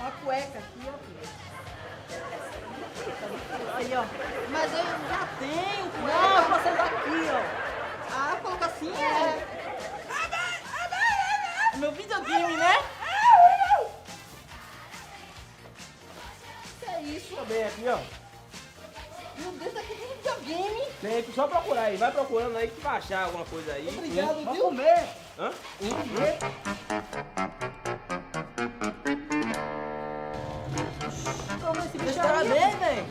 a cueca aqui, ó. Aí, ó. Mas eu já tenho Não, cueca. você daqui, ó. Ah, coloca assim, É. Meu videogame, né? Que é isso? Também aqui, ó. Meu Deus, aqui tem videogame. Tem, só procurar aí. Vai procurando aí que vai achar alguma coisa aí. Obrigado, Vai viu? comer. Hã? Comer. Toma esse bicho Deixa eu aí. bem, velho.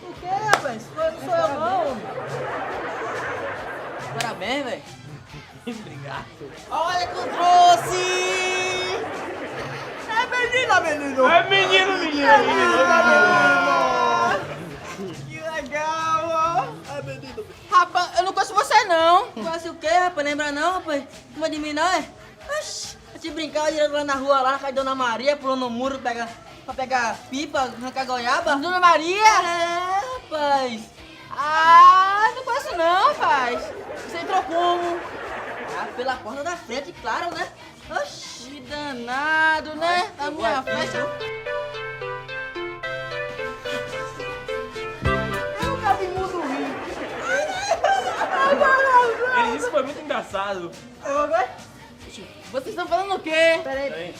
O que, rapaz? Não sou eu, não. Parabéns, velho. Obrigado. Olha que eu trouxe. É menina, menino. É menino, menino. Que legal, ó. É menino. Rapaz, eu não conheço você, não. Conhece o quê, rapaz? Lembra não, rapaz? Uma de mim, não, é? Oxi, a gente brincava direto lá na rua, lá, com a Dona Maria, pulando no muro pra pegar pipa, arrancar goiaba. Dona Maria? É, rapaz. Ah, não conheço não, rapaz. Você entrou como? Ah, pela porta da frente, claro, né? Oxi, que danado, né? A minha festa. Eu cabe mundo rir. Ele disse que foi muito engraçado. Vocês estão falando o quê? Pera aí. Peraí.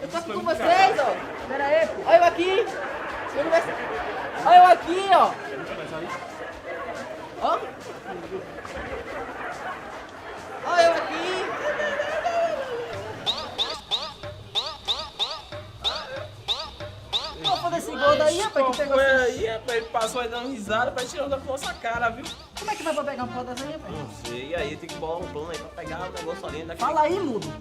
Eu tô aqui com vocês, ó. Pera aí, pô. Olha eu aqui. Olha eu aqui, ó. Ó. Olha eu aqui. Vamos fazer esse gol daí, rapaz, que pegou Foi assim. aí, rapaz. Ele passou aí dando risada pra tirar da nossa cara, viu? Como é que vai pra pegar uma foto dessa aí, rapaz? Não sei. E aí tem que bolar um plano aí pra pegar o negócio ali daquele. Fala aí, mudo.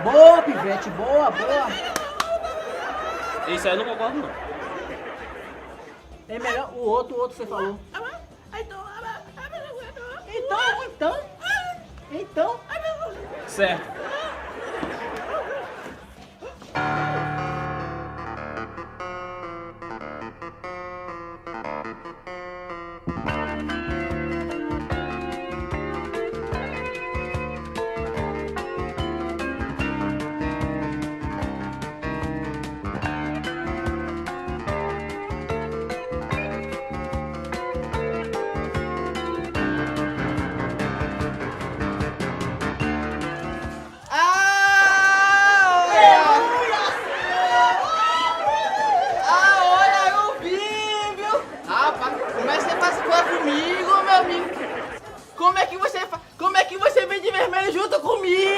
Boa, pivete, boa, boa. Isso aí eu não concordo, não. É melhor o outro que você falou. Então. Certo. Olha eu vi, viu? Rapaz, como é que você faz coisa comigo, meu amigo? Como é que você vem de vermelho junto comigo?